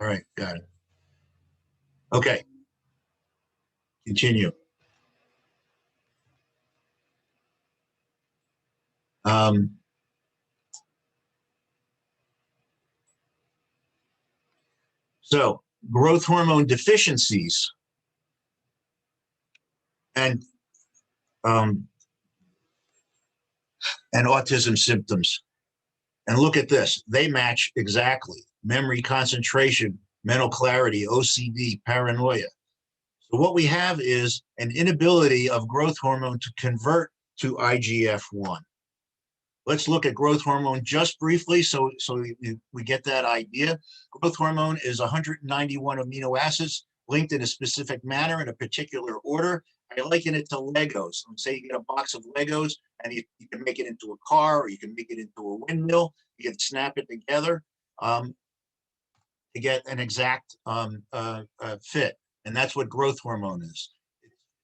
All right, got it. Okay, continue. So growth hormone deficiencies and autism symptoms. And look at this, they match exactly. Memory, concentration, mental clarity, OCD, paranoia. So what we have is an inability of growth hormone to convert to IGF-1. Let's look at growth hormone just briefly so we get that idea. Growth hormone is 191 amino acids linked in a specific manner in a particular order. I liken it to Legos. Let's say you get a box of Legos and you can make it into a car or you can make it into a windmill. You can snap it together to get an exact fit. And that's what growth hormone is.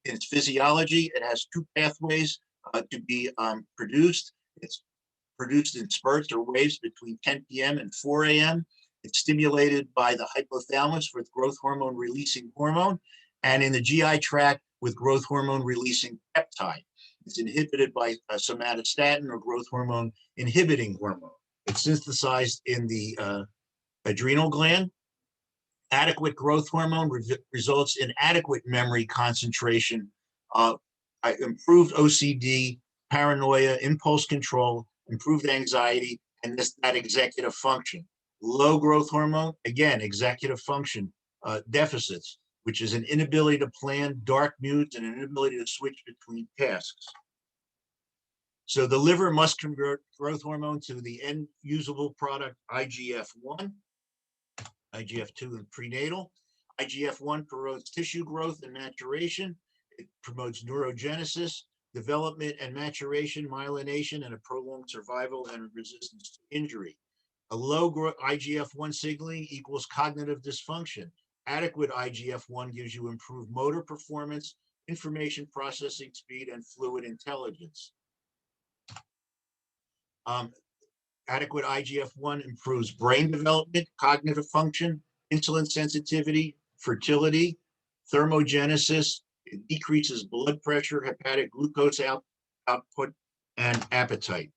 In its physiology, it has two pathways to be produced. It's produced in spurts or waves between 10 p.m. and 4 a.m. It's stimulated by the hypothalamus with growth hormone releasing hormone, and in the GI tract with growth hormone releasing peptide. It's inhibited by somatostatin or growth hormone inhibiting hormone. It's synthesized in the adrenal gland. Adequate growth hormone results in adequate memory, concentration, improved OCD, paranoia, impulse control, improved anxiety, and that executive function. Low growth hormone, again, executive function deficits, which is an inability to plan, dark moods, and an inability to switch between tasks. So the liver must convert growth hormone to the end usable product IGF-1, IGF-2 in prenatal. IGF-1 promotes tissue growth and maturation. It promotes neurogenesis, development and maturation, myelination, and a prolonged survival and resistance to injury. A low IGF-1 signaling equals cognitive dysfunction. Adequate IGF-1 gives you improved motor performance, information processing speed, and fluid intelligence. Adequate IGF-1 improves brain development, cognitive function, insulin sensitivity, fertility, thermogenesis. It decreases blood pressure, hepatic glucose output, and appetite.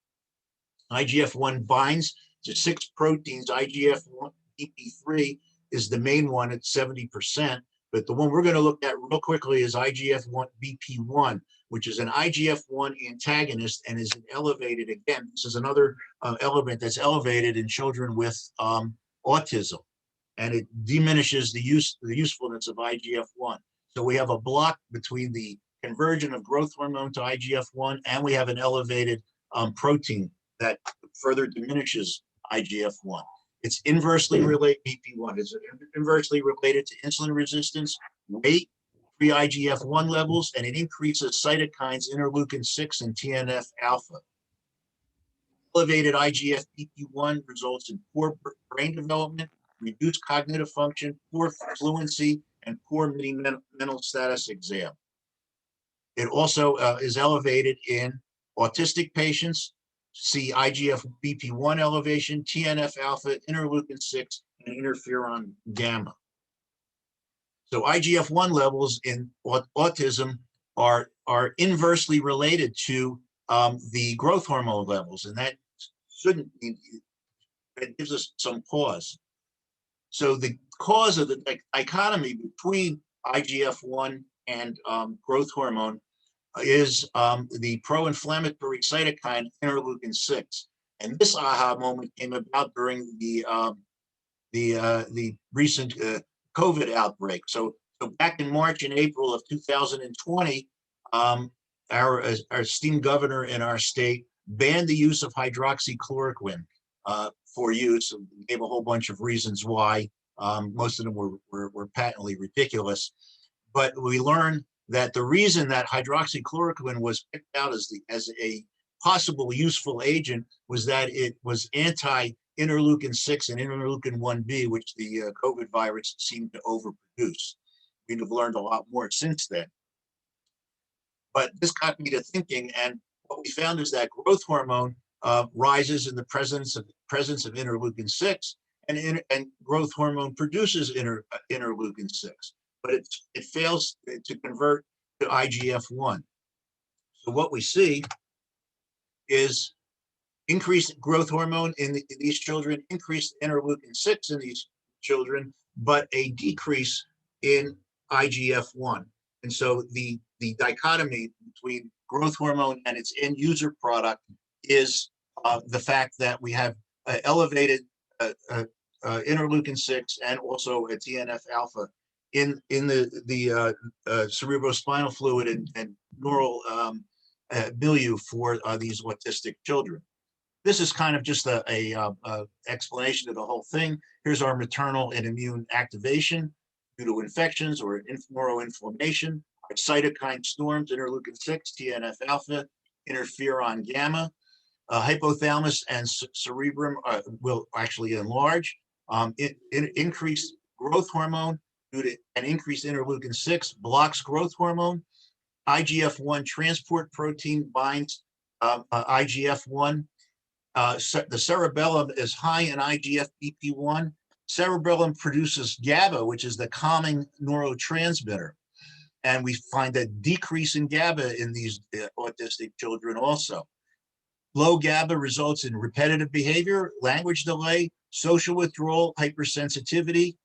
IGF-1 binds to 6 proteins. IGF-1 Bp3 is the main one at 70%, but the one we're going to look at real quickly is IGF-1 Bp1, which is an IGF-1 antagonist and is elevated. Again, this is another element that's elevated in children with autism, and it diminishes the usefulness of IGF-1. So we have a block between the conversion of growth hormone to IGF-1, and we have an elevated protein that further diminishes IGF-1. It's inversely related, BP1 is inversely related to insulin resistance, weight, free IGF-1 levels, and it increases cytokines, interleukin-6 and TNF-alpha. Elevated IGF-BP1 results in poor brain development, reduced cognitive function, poor fluency, and poor mental status exam. It also is elevated in autistic patients. See IGF-BP1 elevation, TNF-alpha, interleukin-6, and interferon gamma. So IGF-1 levels in autism are inversely related to the growth hormone levels, and that shouldn't be, that gives us some pause. So the cause of the dichotomy between IGF-1 and growth hormone is the pro-inflammatory cytokine interleukin-6. And this aha moment came about during the recent COVID outbreak. So back in March and April of 2020, our esteemed governor in our state banned the use of hydroxychloroquine for use. And gave a whole bunch of reasons why. Most of them were patently ridiculous. But we learned that the reason that hydroxychloroquine was picked out as a possible useful agent was that it was anti-interleukin-6 and interleukin-1B, which the COVID virus seemed to overproduce. We'd have learned a lot more since then. But this got me to thinking, and what we found is that growth hormone rises in the presence of interleukin-6, and growth hormone produces interleukin 6, but it fails to convert to IGF-1. So what we see is increased growth hormone in these children, increased interleukin 6 in these children, but a decrease in IGF-1. And so the dichotomy between growth hormone and its end user product is the fact that we have elevated interleukin 6 and also a TNF alpha in the cerebrospinal fluid and neural milieu for these autistic children. This is kind of just a explanation of the whole thing. Here's our maternal and immune activation due to infections or neuroinflammation, our cytokine storms, interleukin 6, TNF alpha, interferon gamma. Hypothalamus and cerebrum will actually enlarge. Increased growth hormone due to an increased interleukin 6 blocks growth hormone. IGF-1 transport protein binds IGF-1. The cerebellum is high in Igf-1. Cerebellum produces GABA, which is the calming neurotransmitter. And we find a decrease in GABA in these autistic children also. Low GABA results in repetitive behavior, language delay, social withdrawal, hypersensitivity,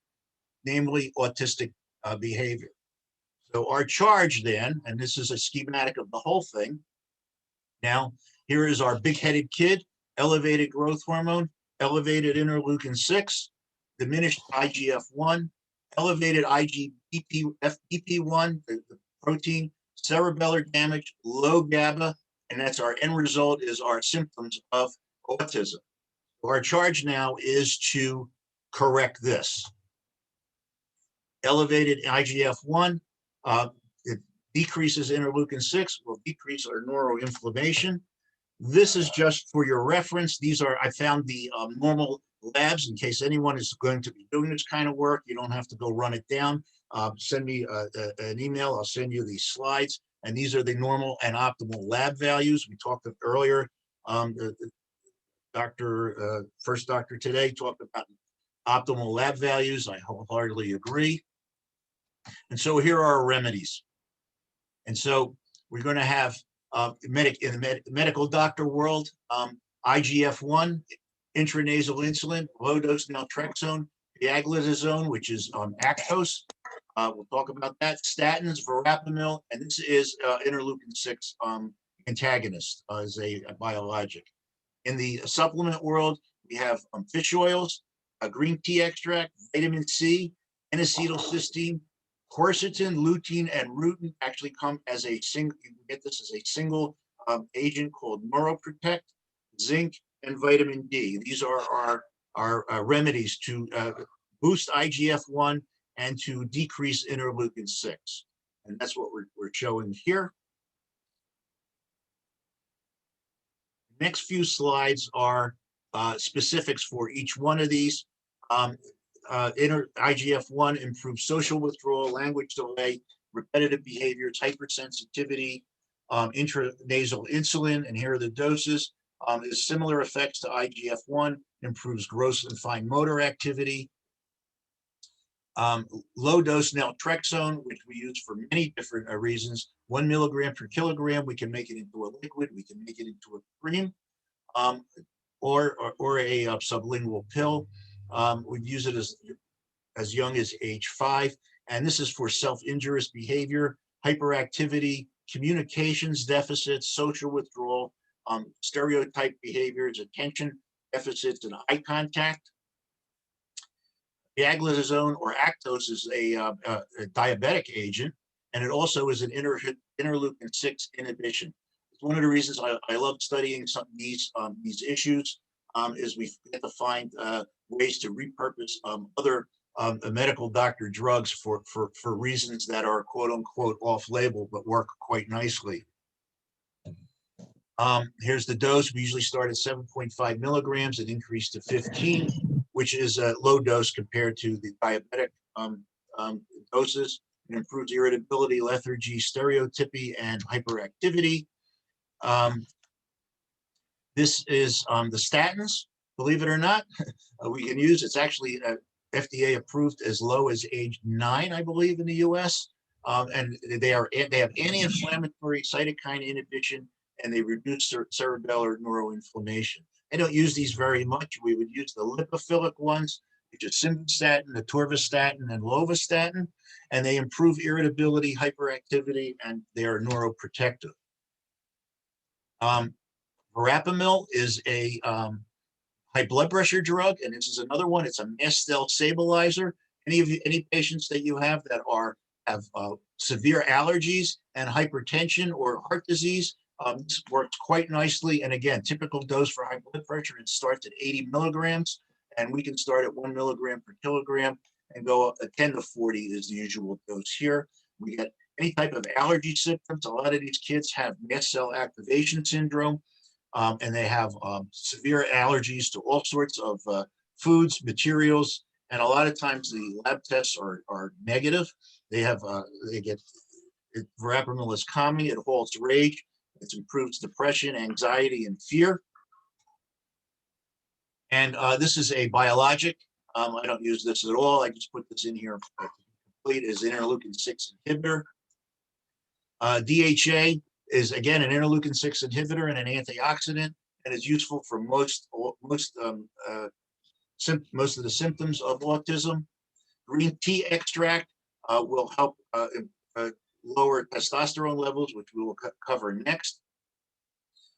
namely autistic behavior. So our charge then, and this is a schematic of the whole thing. Now, here is our big-headed kid, elevated growth hormone, elevated interleukin 6, diminished IGF-1, elevated Igf-1, the protein, cerebellar damage, low GABA, and that's our end result is our symptoms of autism. Our charge now is to correct this. Elevated IGF-1, it decreases interleukin 6, will decrease our neuroinflammation. This is just for your reference. These are, I found the normal labs in case anyone is going to be doing this kind of work. You don't have to go run it down. Send me an email. I'll send you these slides. And these are the normal and optimal lab values. We talked earlier. The first doctor today talked about optimal lab values. I wholeheartedly agree. And so here are our remedies. And so we're going to have in the medical doctor world, IGF-1, intranasal insulin, low-dose naltrexone, Diaglizone, which is Actos. We'll talk about that. Statins, Verapamil, and this is interleukin 6 antagonist as a biologic. In the supplement world, we have fish oils, green tea extract, vitamin C, N-acetylcysteine, Quercetin, lutein, and rutin actually come as a single. You can get this as a single agent called Neuroprotect, zinc, and vitamin D. These are our remedies to boost IGF-1 and to decrease interleukin 6. And that's what we're showing here. Next few slides are specifics for each one of these. IGF-1 improves social withdrawal, language delay, repetitive behaviors, hypersensitivity, intranasal insulin, and here are the doses. Is similar effects to IGF-1, improves gross and fine motor activity. Low-dose naltrexone, which we use for many different reasons, 1 milligram per kilogram. We can make it into a liquid. We can make it into a cream, or a sublingual pill. We use it as young as age 5, and this is for self-injurious behavior, hyperactivity, communications deficits, social withdrawal, stereotype behaviors, attention deficits, and eye contact. Diaglizone or Actos is a diabetic agent, and it also is an interleukin 6 inhibition. It's one of the reasons I love studying these issues is we get to find ways to repurpose other medical doctor drugs for reasons that are quote unquote off label but work quite nicely. Here's the dose. We usually start at 7.5 milligrams and increase to 15, which is a low dose compared to the diabetic doses. It improves irritability, lethargy, stereotypy, and hyperactivity. This is the statins. believe it or not, we can use. It's actually FDA approved as low as age 9, I believe, in the U.S. And they have anti-inflammatory cytokine inhibition, and they reduce cerebellar neuroinflammation. I don't use these very much. We would use the lipophilic ones, which is simvastatin, atorvastatin, and lovastatin, and they improve irritability, hyperactivity, and they are neuroprotective. Verapamil is a high blood pressure drug, and this is another one. It's a mast cell stabilizer. Any patients that you have that have severe allergies and hypertension or heart disease, this works quite nicely. And again, typical dose for high blood pressure, it starts at 80 milligrams, and we can start at 1 milligram per kilogram and go up 10 to 40 is the usual dose here. We get any type of allergy symptoms. A lot of these kids have mast cell activation syndrome, and they have severe allergies to all sorts of foods, materials, and a lot of times the lab tests are negative. They get verapamil is calming, it halts rage, it improves depression, anxiety, and fear. And this is a biologic. I don't use this at all. I just put this in here to complete as interleukin-6 inhibitor. DHA is again an interleukin-6 inhibitor and an antioxidant, and is useful for most of the symptoms of autism. Green tea extract will help lower testosterone levels, which we will cover next.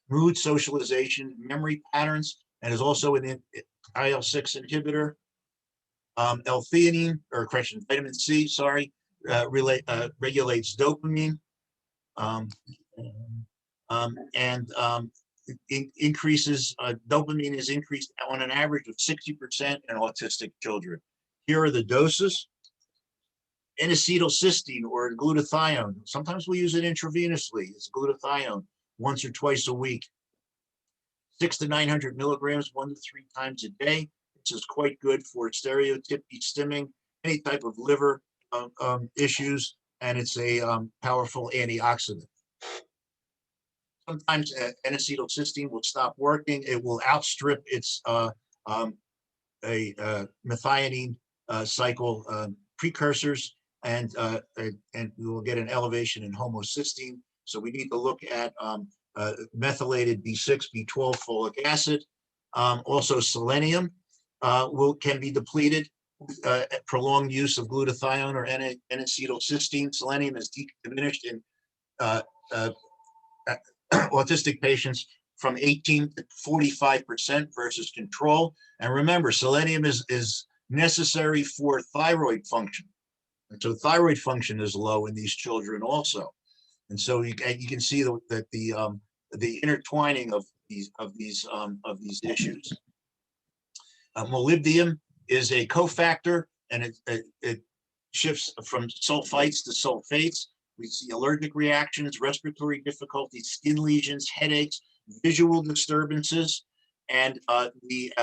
Mood, socialization, memory patterns, and is also an IL-6 inhibitor. L-theanine, or correction, vitamin C, sorry, regulates dopamine. Increases dopamine is increased on an average of 60% in autistic children. Here are the doses. N-acetylcysteine or glutathione. Sometimes we use it intravenously. It's glutathione once or twice a week. 600 to 900 milligrams, 1 to 3 times a day. This is quite good for stereotypic stimming, any type of liver issues, and it's a powerful antioxidant. Sometimes N-acetylcysteine will stop working. It will outstrip its methionine cycle precursors, and we will get an elevation in homocysteine. So we need to look at methylated B6, B12 folic acid. Also selenium can be depleted. Prolonged use of glutathione or N-acetylcysteine. Selenium is diminished in autistic patients from 18 to 45% versus control. And remember, selenium is necessary for thyroid function. And so thyroid function is low in these children also. And so you can see that the intertwining of these issues. Molybdenum is a cofactor, and it shifts from sulfites to sulfates. We see allergic reactions, respiratory difficulties, skin lesions, headaches, visual disturbances, and the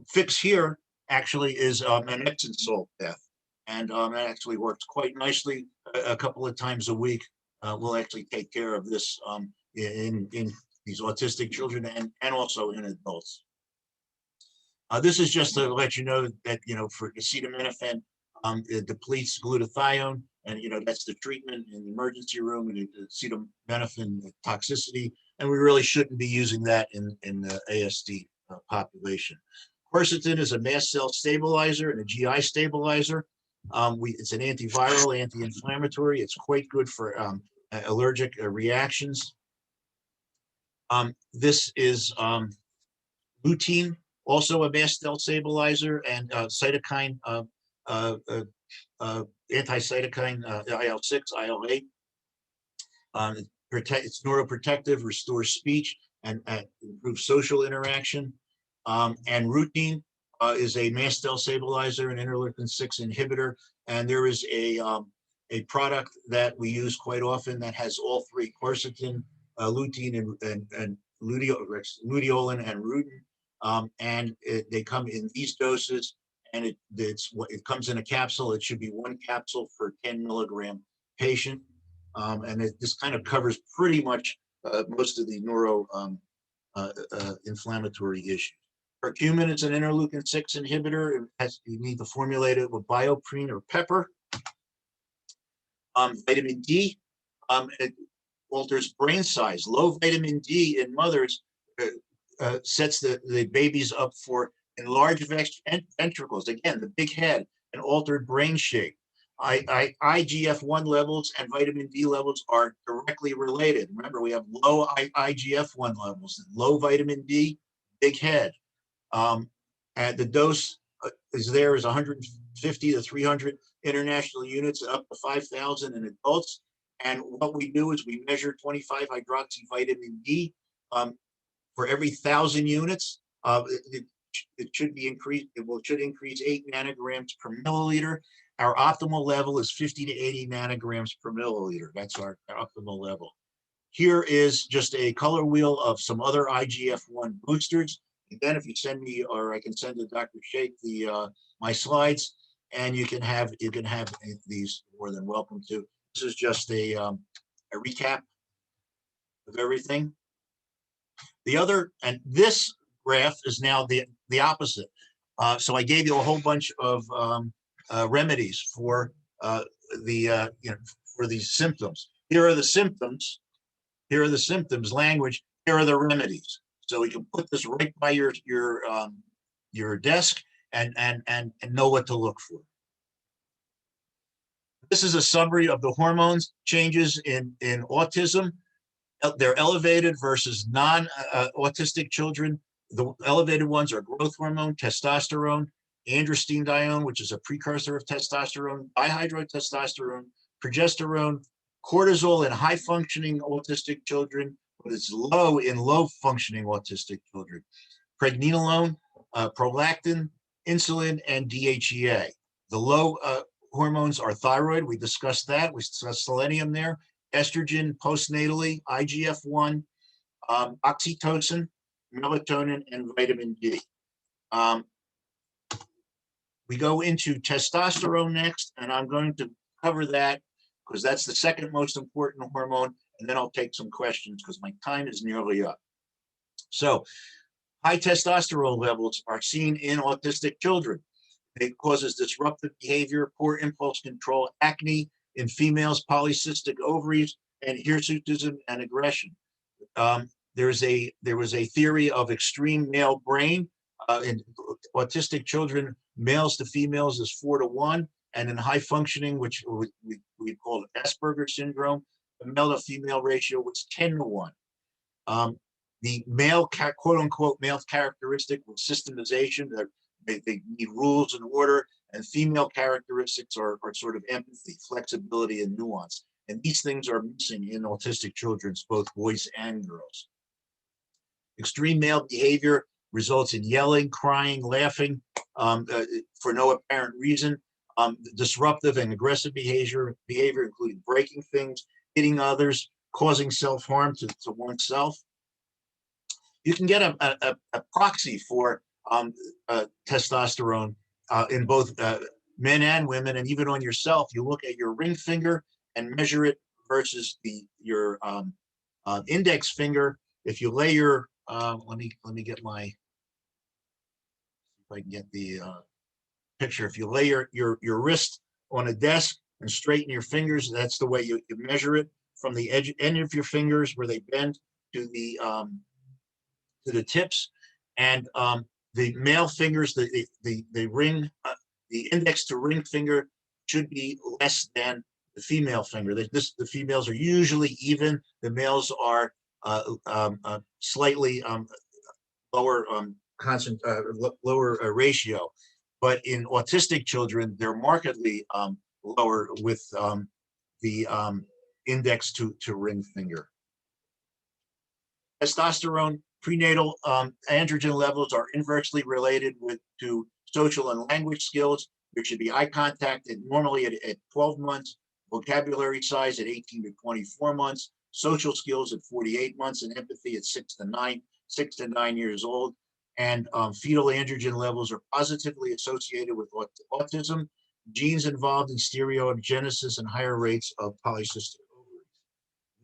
fix here actually is an Epsom salt bath, and that actually works quite nicely. A couple of times a week, we'll actually take care of this in these autistic children and also in adults. This is just to let you know that, for acetaminophen, it depletes glutathione, and that's the treatment in the emergency room, and acetaminophen toxicity, and we really shouldn't be using that in the ASD population. Quercetin is a mast cell stabilizer and a GI stabilizer. It's an antiviral, anti-inflammatory. It's quite good for allergic reactions. This is lutein, also a mast cell stabilizer, and cytokine, anti-cytokine, IL-6, IL-8. It's neuroprotective, restores speech, and improves social interaction. And rutinine is a mast cell stabilizer and interleukin-6 inhibitor. And there is a product that we use quite often that has all three: quercetin, lutein, and luteolin and rutin. And they come in these doses, and it comes in a capsule. It should be 1 capsule per 10 milligram patient. And this kind of covers pretty much most of the inflammatory issues. Curcumin is an interleukin-6 inhibitor. You need to formulate it with bioprine or pepper. Vitamin D, it alters brain size. Low vitamin D in mothers sets the babies up for enlarged ventricles, again, the big head, and altered brain shape. IGF-1 levels and vitamin D levels are directly related. Remember, we have low IGF-1 levels, low vitamin D, big head. And the dose is 150 to 300 international units, up to 5,000 in adults. And what we do is we measure 25 hydroxy vitamin D for every 1,000 units. It should be increased. It should increase 8 nanograms per milliliter. Our optimal level is 50 to 80 nanograms per milliliter. That's our optimal level. Here is just a color wheel of some other IGF-1 boosters. Again, if you send me, or I can send to Dr. Sheikh my slides, and you can have these. More than welcome to. This is just a recap of everything. The other, and this graph is now the opposite. So I gave you a whole bunch of remedies for for these symptoms. Here are the symptoms. Here are the symptoms. Language. Here are the remedies. So we can put this right by your desk and know what to look for. This is a summary of the hormones changes in autism. They're elevated versus non-autistic children. The elevated ones are growth hormone, testosterone, androstenedione, which is a precursor of testosterone, dihydrotestosterone, progesterone, cortisol in high-functioning autistic children, but it's low in low-functioning autistic children. Pregnenolone, prolactin, insulin, and DHEA. The low hormones are thyroid. We discussed that. We discussed selenium there. Estrogen postnatally, IGF-1, oxytocin, melatonin, and vitamin D. We go into testosterone next, and I'm going to cover that because that's the second most important hormone, and then I'll take some questions because my time is nearly up. So high testosterone levels are seen in autistic children. It causes disruptive behavior, poor impulse control, acne in females, polycystic ovaries, and hirsutism and aggression. There was a theory of extreme male brain. In autistic children, males to females is 4 to 1, and in high functioning, which we call Asperger's syndrome, the male to female ratio was 10 to 1. The male, quote unquote, male characteristic was systemization. They need rules and order, and female characteristics are sort of empathy, flexibility, and nuance. And these things are missing in autistic children, both boys and girls. Extreme male behavior results in yelling, crying, laughing for no apparent reason. Disruptive and aggressive behavior, including breaking things, hitting others, causing self-harm to oneself. You can get a proxy for testosterone in both men and women, and even on yourself. You look at your ring finger and measure it versus your index finger. If you lay your let me get my, if I can get the picture. If you lay your wrist on a desk and straighten your fingers, that's the way you measure it, from the end of your fingers where they bend to the tips, and the male fingers, the ring, the index to ring finger should be less than the female finger. The females are usually even. The males are slightly lower lower ratio, but in autistic children, they're markedly lower with the index to ring finger. Testosterone prenatal androgen levels are inversely related to social and language skills. There should be eye contact normally at 12 months, vocabulary size at 18 to 24 months, social skills at 48 months, and empathy at 6 to 9 years old. And fetal androgen levels are positively associated with autism, genes involved in stereogenesis, and higher rates of polycystic ovaries.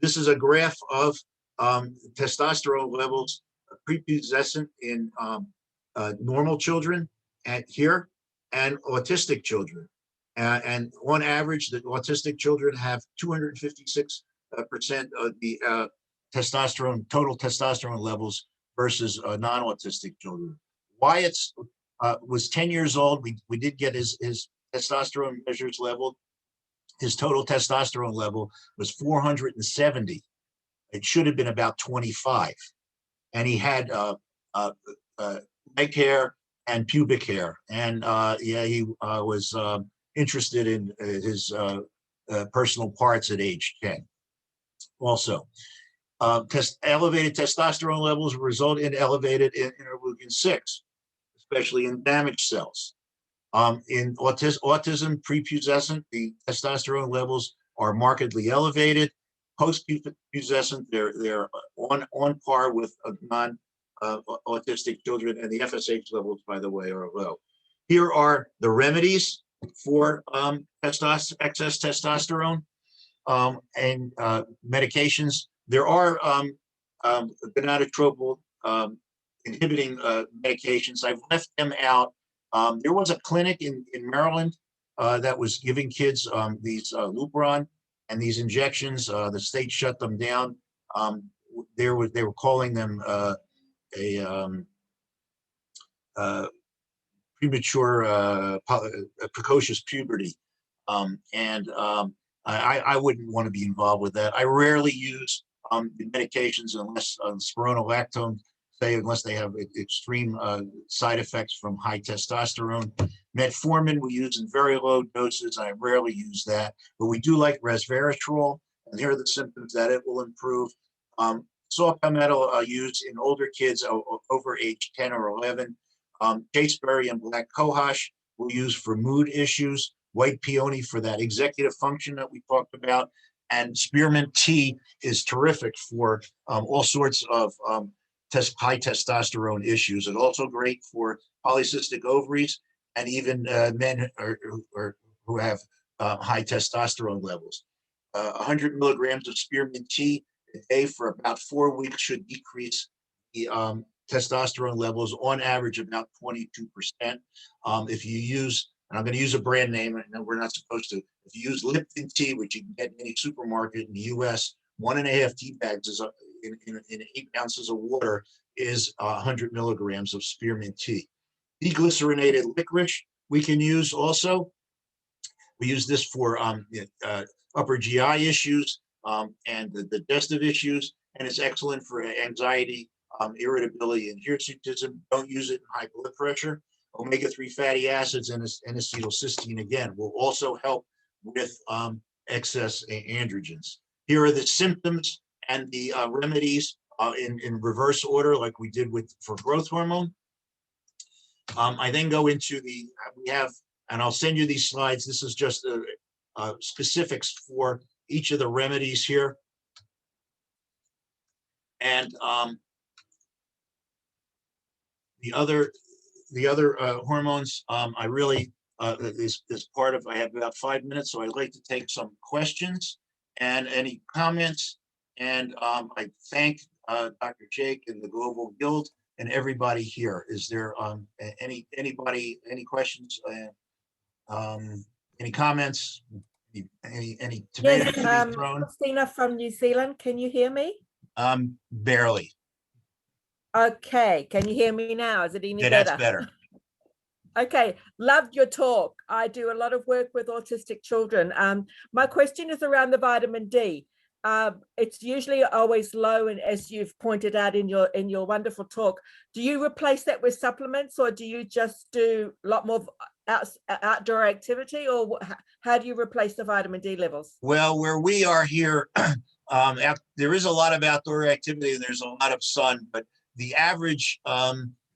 This is a graph of testosterone levels prepubescent in normal children here and autistic children. And on average, the autistic children have 256% of the testosterone, total testosterone levels versus non-autistic children. Wyatt's was 10 years old. We did get his testosterone measures leveled. His total testosterone level was 470. It should have been about 25. And he had leg hair and pubic hair. And yeah, he was interested in his personal parts at age 10. Also, elevated testosterone levels result in elevated interleukin-6, especially in damaged cells. In autism prepubescent, the testosterone levels are markedly elevated. Post-pubescent, they're on par with non-autistic children, and the FSH levels, by the way, are low. Here are the remedies for excess testosterone and medications. There are gonadotropal inhibiting medications. I've left them out. There was a clinic in Maryland that was giving kids these Lupron and these injections. The state shut them down. They were calling them premature, precocious puberty, and I wouldn't want to be involved with that. I rarely use the medications unless spironolactone, unless they have extreme side effects from high testosterone. Metformin we use in very low doses. I rarely use that, but we do like resveratrol, and here are the symptoms that it will improve. Saw palmetto used in older kids over age 10 or 11. Chasteberry and black cohosh we'll use for mood issues. White peony for that executive function that we talked about. And spearmint tea is terrific for all sorts of high testosterone issues. It's also great for polycystic ovaries and even men who have high testosterone levels. 100 milligrams of spearmint tea a day for about 4 weeks should decrease the testosterone levels on average about 22%. If you use, and I'm going to use a brand name, I know we're not supposed to, if you use Lipton tea, which you can get in any supermarket in the US, 1.5 tea bags is in 8 ounces of water is 100 milligrams of spearmint tea. Deglycerinated licorice we can use also. We use this for upper GI issues and the digestive issues, and it's excellent for anxiety, irritability, and hirsutism. Don't use it in high blood pressure. Omega-3 fatty acids and N-acetylcysteine, again, will also help with excess androgens. Here are the symptoms and the remedies in reverse order, like we did for growth hormone. I then go into we have, and I'll send you these slides. This is just specifics for each of the remedies here. And the other hormones, I really, is part of, I have about 5 minutes, so I'd like to take some questions and any comments. And I thank Dr. Jake and the Global Guild and everybody here. Is there anybody, any questions, any comments, any tomatoes yes, being thrown? Christina from New Zealand, can you hear me? Barely. Okay, can you hear me now? Is it any better? That's better. Okay, loved your talk. I do a lot of work with autistic children. My question is around the vitamin D. It's usually always low, and as you've pointed out in your wonderful talk, do you replace that with supplements, or do you just do a lot more outdoor activity, or how do you replace the vitamin D levels? Well, where we are here, there is a lot of outdoor activity and there's a lot of sun, but the average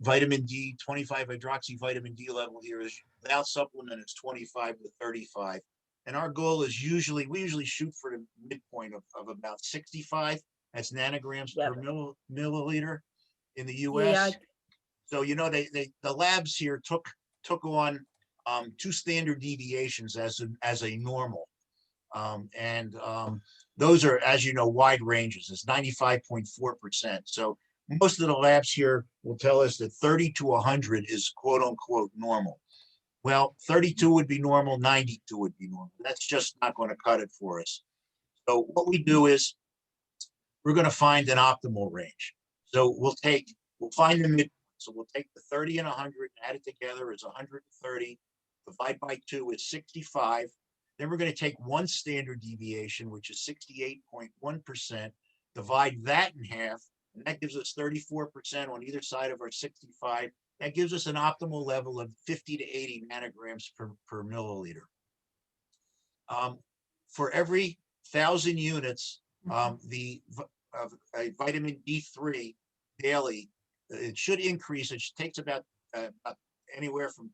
vitamin D, 25 hydroxy vitamin D level here is, without supplement, it's 25 to 35. And our goal is we usually shoot for the midpoint of about 65. That's nanograms per milliliter in the US. Yeah. So, you know, the labs here took on 2 standard deviations as a normal. Those are, as you know, wide ranges. It's 95.4%. So most of the labs here will tell us that 30 to 100 is quote unquote normal. Well, 32 would be normal, 92 would be normal. That's just not going to cut it for us. So what we do is we're going to find an optimal range. So we'll find the midpoint. So we'll take the 30 and 100 and add it together is 130. Divide by 2 is 65. Then we're going to take one standard deviation, which is 68.1%, divide that in half, and that gives us 34% on either side of our 65. That gives us an optimal level of 50 to 80 nanograms per milliliter. For every 1,000 units, vitamin D3 daily, it should increase. It takes about anywhere from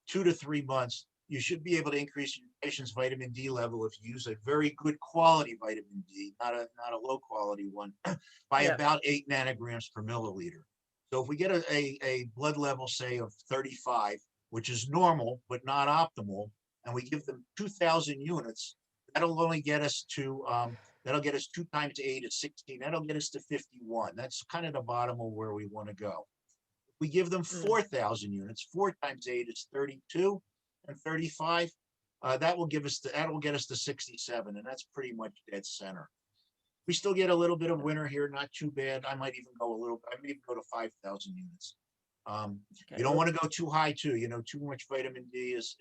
2 to 3 months. You should be able to increase your patient's vitamin D level if you use a very good quality vitamin D, not a low quality one, by about 8 nanograms per milliliter. So if we get a blood level, say, of 35, which is normal but not optimal, and we give them 2,000 units, that'll only get us to that'll get us 2 times 8 is 16. That'll get us to 51. That's kind of the bottom of where we want to go. If we give them 4,000 units, 4 times 8 is 32, and 35. That'll get us to 67, and that's pretty much dead center. We still get a little bit of winter here, not too bad. I might even go to 5,000 units. You don't want to go too high too. Too much vitamin D is,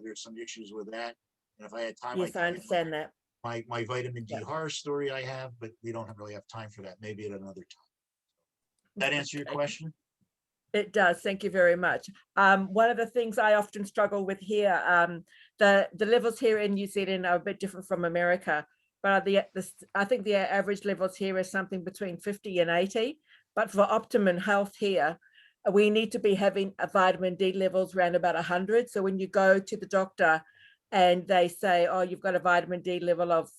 there's some issues with that. And if I had time, yes, I understand that. My vitamin D horror story I have, but we don't really have time for that. Maybe at another time. That answer your question? It does. Thank you very much. One of the things I often struggle with here, the levels here in New Zealand are a bit different from America, but I think the average levels here is something between 50 and 80. But for optimum health here, we need to be having a vitamin D levels around about 100. So when you go to the doctor and they say, oh, you've got a vitamin D level of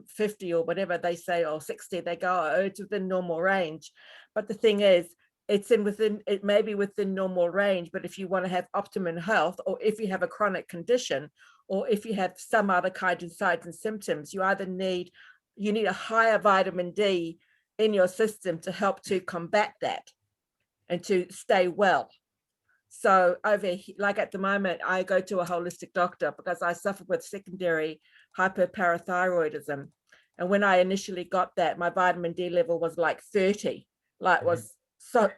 50 or whatever, they say, or 60, they go, oh, it's within normal range. But the thing is, it may be within normal range, but if you want to have optimum health, or if you have a chronic condition, or if you have some other kind of signs and symptoms, you need a higher vitamin D in your system to help to combat that and to stay well. So over here, like at the moment, I go to a holistic doctor because I suffer with secondary hyperparathyroidism. And when I initially got that, my vitamin D level was like 30, was so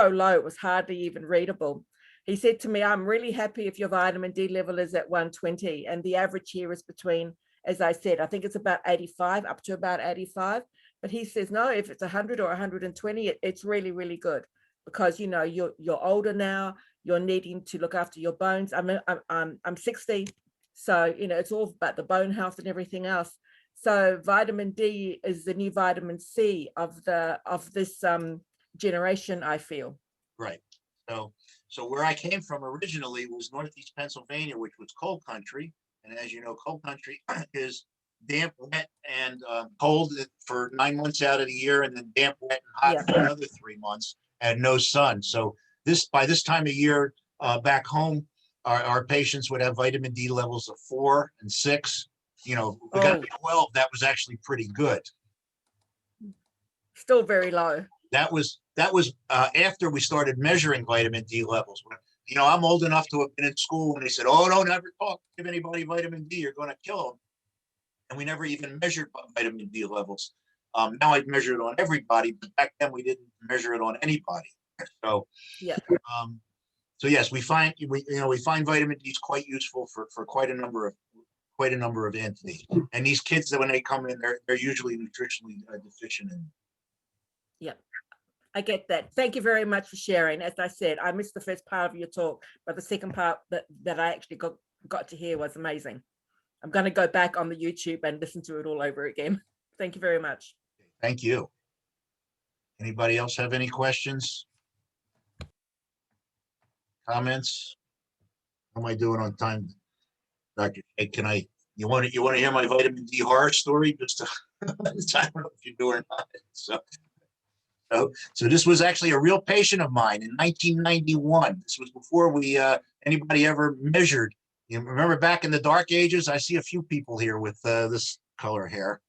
low, it was hardly even readable. He said to me, I'm really happy if your vitamin D level is at 120, and the average here is between, as I said, I think it's about 85, up to about 85. But he says, no, if it's 100 or 120, it's really, really good, because you're older now, you're needing to look after your bones. I'm 60, so it's all about the bone health and everything else. So vitamin D is the new vitamin C of this generation, I feel. Right. So where I came from originally was Northeast Pennsylvania, which was cold country. And as you know, cold country is damp, wet, and cold for 9 months out of the year, and then damp, wet, and hot for another 3 months, and no sun. So by this time of year, back home, our patients would have vitamin D levels of 4 and 6. We got 12. That was actually pretty good. Still very low. That was after we started measuring vitamin D levels. I'm old enough to have been in school when they said, "Oh, don't ever give anybody vitamin D. You're going to kill them." And we never even measured vitamin D levels. Now I've measured it on everybody, but back then we didn't measure it on anybody. So so yes, we find vitamin D is quite useful for quite a number of entities. And these kids, that when they come in, they're usually nutritionally deficient in. Yeah, I get that. Thank you very much for sharing. As I said, I missed the first part of your talk, but the second part that I actually got to hear was amazing. I'm going to go back on the YouTube and listen to it all over again. Thank you very much. Thank you. Anybody else have any questions? Comments? How am I doing on time, Dr. Hey, you want to hear my vitamin D horror story? Just I don't know if you do or not. So this was actually a real patient of mine in 1991. This was before anybody ever measured. You remember back in the dark ages? I see a few people here with this color hair.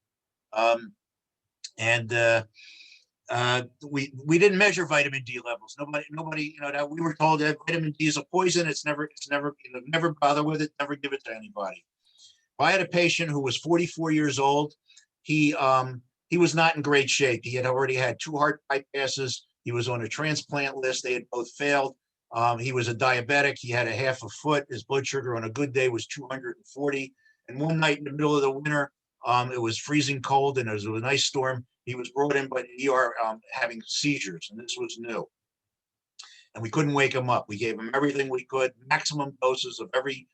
we didn't measure vitamin D levels. Nobody, that we were told that vitamin D is a poison. It's never, never bother with it. Never give it to anybody. I had a patient who was 44 years old. He was not in great shape. He had already had 2 heart bypasses. He was on a transplant list. They had both failed. He was a diabetic. He had a half a foot. His blood sugar on a good day was 240. And one night in the middle of the winter, it was freezing cold and it was a nice storm. He was brought in by the ER having seizures, and this was new. And we couldn't wake him up. We gave him everything we could, maximum doses of every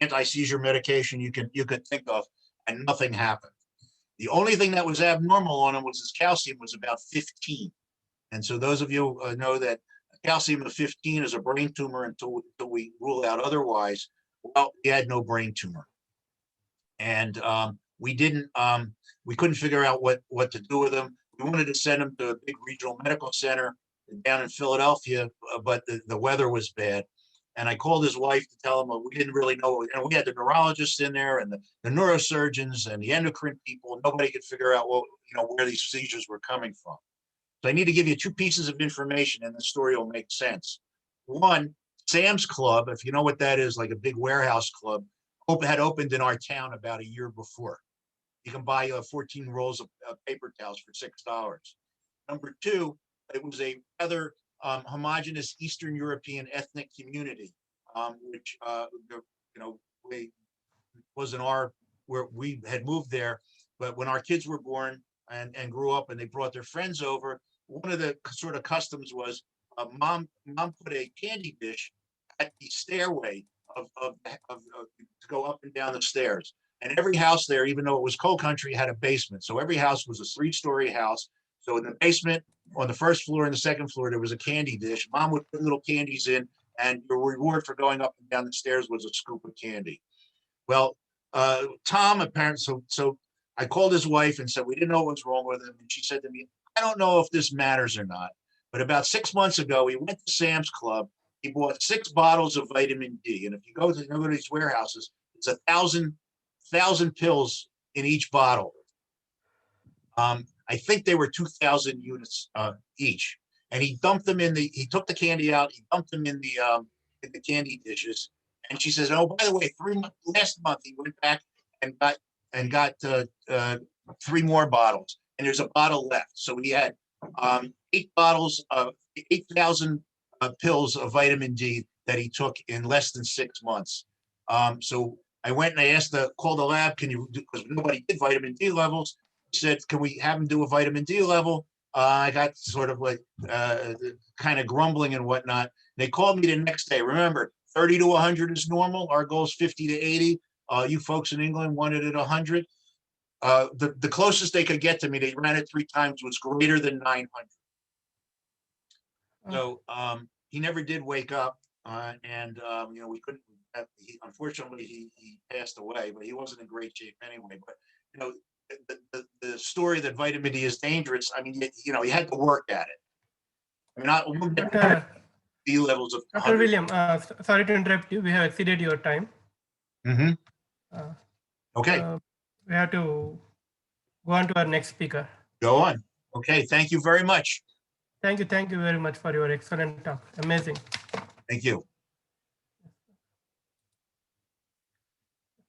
anti-seizure medication you could think of, and nothing happened. The only thing that was abnormal on him was his calcium was about 15. And so those of you know that calcium of 15 is a brain tumor until we rule out otherwise. Well, he had no brain tumor. And we couldn't figure out what to do with him. We wanted to send him to a big regional medical center down in Philadelphia, but the weather was bad. And I called his wife to tell him, well, we didn't really know. And we had the neurologists in there and the neurosurgeons and the endocrine people. Nobody could figure out where these seizures were coming from. So I need to give you 2 pieces of information and the story will make sense. One, Sam's Club, if you know what that is, like a big warehouse club, had opened in our town about a year before. You can buy 14 rolls of paper towels for $6. Number 2, it was a rather homogenous Eastern European ethnic community, which wasn't where we had moved there. But when our kids were born and grew up and they brought their friends over, one of the sort of customs was mom put a candy dish at the stairway to go up and down the stairs. And every house there, even though it was coal country, had a basement. So every house was a 3-story house. So in the basement, on the first floor and the second floor, there was a candy dish. Mom would put little candies in, and your reward for going up and down the stairs was a scoop of candy. Well, Tom, apparently, so I called his wife and said, we didn't know what was wrong with him. And she said to me, I don't know if this matters or not, but about 6 months ago, he went to Sam's Club. He bought 6 bottles of vitamin D. And if you go to these warehouses, it's 1,000 pills in each bottle. I think they were 2,000 units each. And he dumped them he took the candy out, he dumped them in the candy dishes. And she says, oh, by the way, last month he went back and got 3 more bottles. And there's a bottle left. So he had 8 bottles of 8,000 pills of vitamin D that he took in less than 6 months. So I went and I called the lab, because nobody did vitamin D levels. He said, can we have him do a vitamin D level? I got sort of like kind of grumbling and whatnot. They called me the next day. Remember, 30 to 100 is normal. Our goal is 50 to 80. You folks in England wanted it 100. The closest they could get to me, they ran it 3 times, was greater than 900. So he never did wake up, and we couldn't. Unfortunately, he passed away, but he wasn't in great shape anyway. But the story that vitamin D is dangerous. I mean, he had to work at it. I mean, not D levels of. Dr. William, sorry to interrupt you. We have exceeded your time. Mm-hmm. Okay. We have to go on to our next speaker. Go on. Okay. Thank you very much. Thank you very much for your excellent talk. Amazing. Thank you.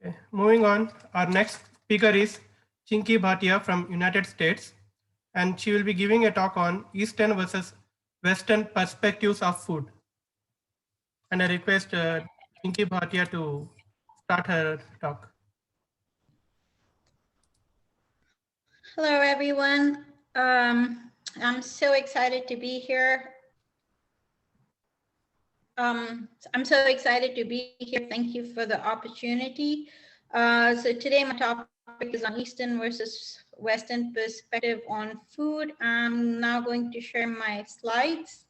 Okay. Moving on, our next speaker is Chinky Bhatia from United States, and she will be giving a talk on Eastern versus Western perspectives of food. And I request Chinky Bhatia to start her talk. Hello, everyone. I'm so excited to be here. I'm so excited to be here. Thank you for the opportunity. So today my topic is on Eastern versus Western perspective on food. I'm now going to share my slides.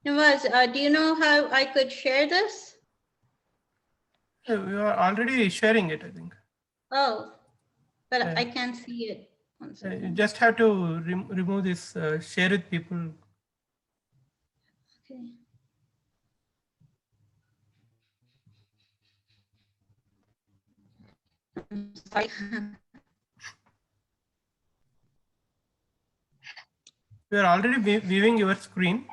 Nawaz, do you know how I could share this? We are already sharing it, I think. Oh, but I can't see it. One second. You just have to remove this, share with people. Okay. I'm sorry. We are already viewing your screen.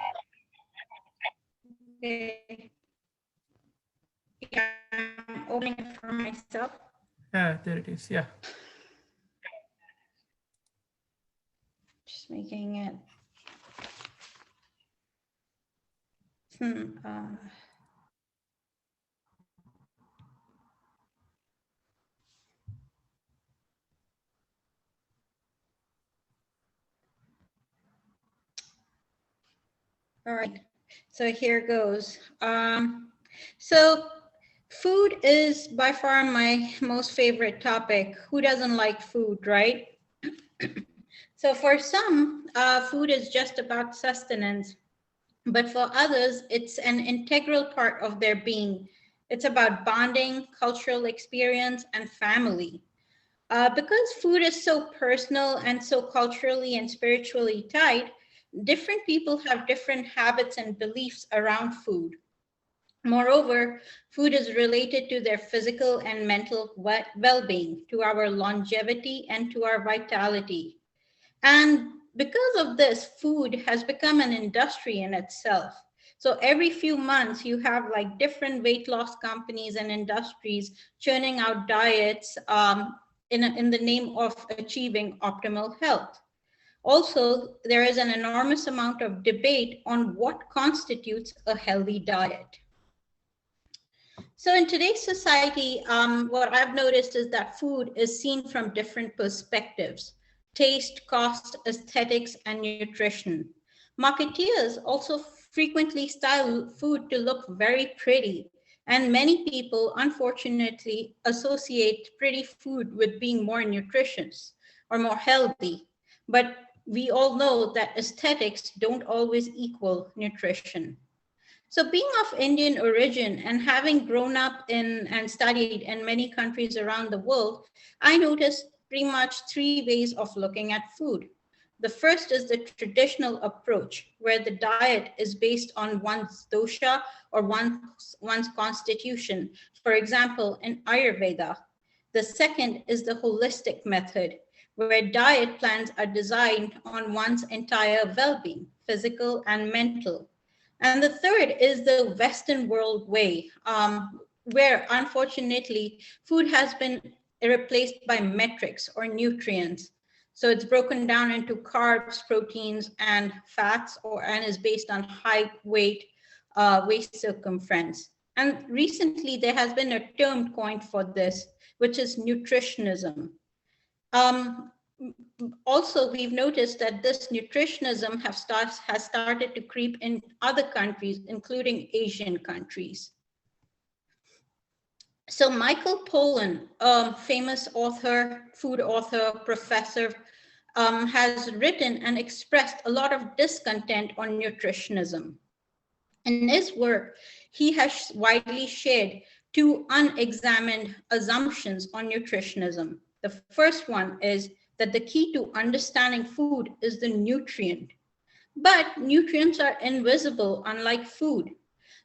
Okay. Yeah, I'm opening it for myself. Yeah, there it is. Yeah. Just making it. All right, so here goes. So food is by far my most favorite topic. Who doesn't like food, right? So for some, food is just about sustenance, but for others, it's an integral part of their being. It's about bonding, cultural experience, and family. Because food is so personal and so culturally and spiritually tied, different people have different habits and beliefs around food. Moreover, food is related to their physical and mental well-being, to our longevity, and to our vitality. And because of this, food has become an industry in itself. So every few months, you have like different weight loss companies and industries churning out diets in the name of achieving optimal health. Also, there is an enormous amount of debate on what constitutes a healthy diet. So in today's society, what I've noticed is that food is seen from different perspectives: taste, cost, aesthetics, and nutrition. Marketeers also frequently style food to look very pretty, and many people, unfortunately, associate pretty food with being more nutritious or more healthy. But we all know that aesthetics don't always equal nutrition. So being of Indian origin and having grown up in and studied in many countries around the world, I noticed pretty much three ways of looking at food. The first is the traditional approach, where the diet is based on one's dosha or one's constitution, for example, in Ayurveda. The second is the holistic method, where diet plans are designed on one's entire well-being, physical and mental. And the third is the Western world way, where unfortunately food has been replaced by metrics or nutrients. So it's broken down into carbs, proteins, and fats, and is based on height, weight, waist circumference. And recently there has been a term coined for this, which is nutritionism. Also, we've noticed that this nutritionism has started to creep in other countries, including Asian countries. So Michael Pollan, famous author, food author, professor, has written and expressed a lot of discontent on nutritionism. In his work, he has widely shared two unexamined assumptions on nutritionism. The first one is that the key to understanding food is the nutrient. But nutrients are invisible, unlike food.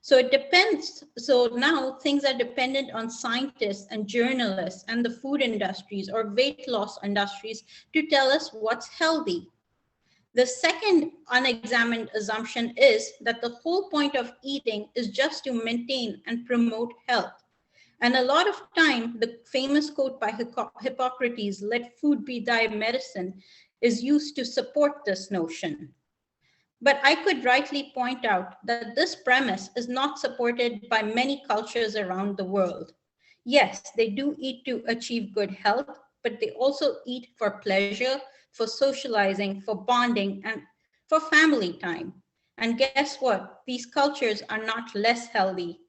So it depends. So now things are dependent on scientists and journalists and the food industries or weight loss industries to tell us what's healthy. The second unexamined assumption is that the whole point of eating is just to maintain and promote health. And a lot of time, the famous quote by Hippocrates, "Let food be thy medicine," is used to support this notion. But I could rightly point out that this premise is not supported by many cultures around the world. Yes, they do eat to achieve good health, but they also eat for pleasure, for socializing, for bonding, and for family time. And guess what? These cultures are not less healthy.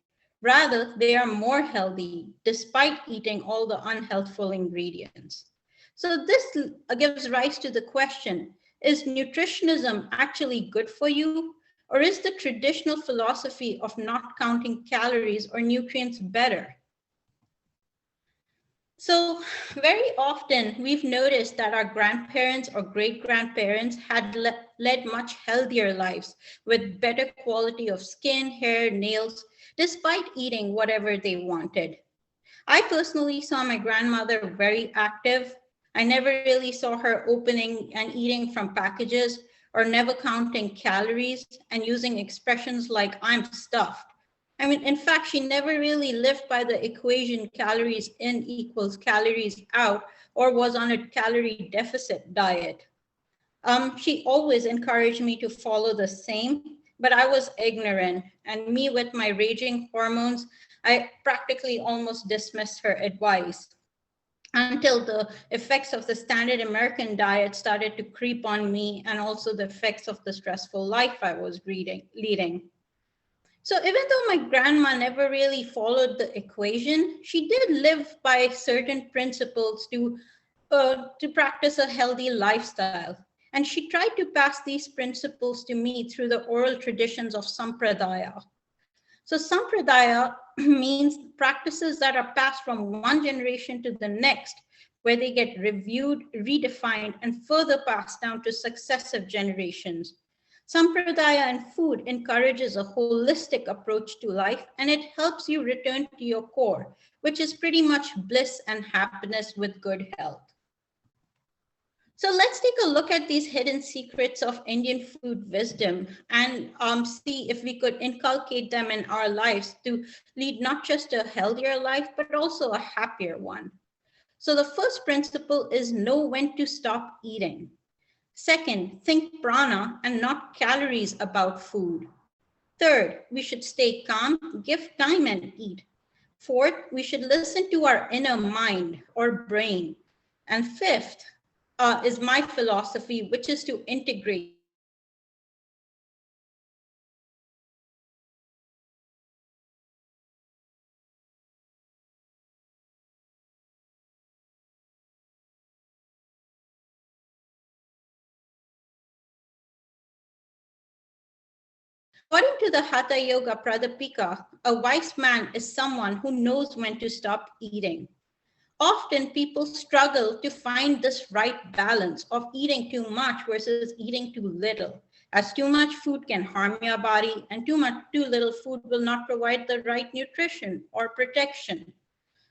Rather, they are more healthy despite eating all the unhealthful ingredients. So this gives rise to the question, is nutritionism actually good for you? Or is the traditional philosophy of not counting calories or nutrients better? So very often we've noticed that our grandparents or great-grandparents had led much healthier lives with better quality of skin, hair, nails, despite eating whatever they wanted. I personally saw my grandmother very active. I never really saw her opening and eating from packages or never counting calories and using expressions like "I'm stuffed." I mean, in fact, she never really lived by the equation calories in equals calories out or was on a calorie deficit diet. She always encouraged me to follow the same, but I was ignorant. And me with my raging hormones, I practically almost dismissed her advice until the effects of the standard American diet started to creep on me and also the effects of the stressful life I was leading. So even though my grandma never really followed the equation, she did live by certain principles to practice a healthy lifestyle. And she tried to pass these principles to me through the oral traditions of Sampradaya. So Sampradaya means practices that are passed from one generation to the next, where they get reviewed, redefined, and further passed down to successive generations. Sampradaya in food encourages a holistic approach to life, and it helps you return to your core, which is pretty much bliss and happiness with good health. So let's take a look at these hidden secrets of Indian food wisdom and see if we could inculcate them in our lives to lead not just a healthier life, but also a happier one. So the first principle is know when to stop eating. Second, think prana and not calories about food. Third, we should stay calm, give time and eat. Fourth, we should listen to our inner mind or brain. And fifth is my philosophy, which is to integrate According to the Hatha Yoga Pradipika, a wise man is someone who knows when to stop eating. Often people struggle to find this right balance of eating too much versus eating too little, as too much food can harm your body and too little food will not provide the right nutrition or protection.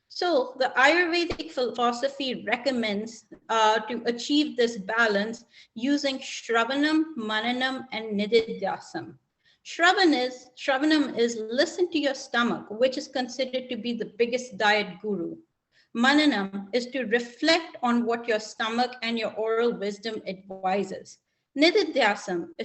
So the Ayurvedic philosophy recommends to achieve this balance using Shravanam, Mananam, and Nididhyasam. Shravanam is listen to your stomach, which is considered to be the biggest diet guru. Mananam is to reflect on what your stomach and your oral wisdom advises. Nididhyasam is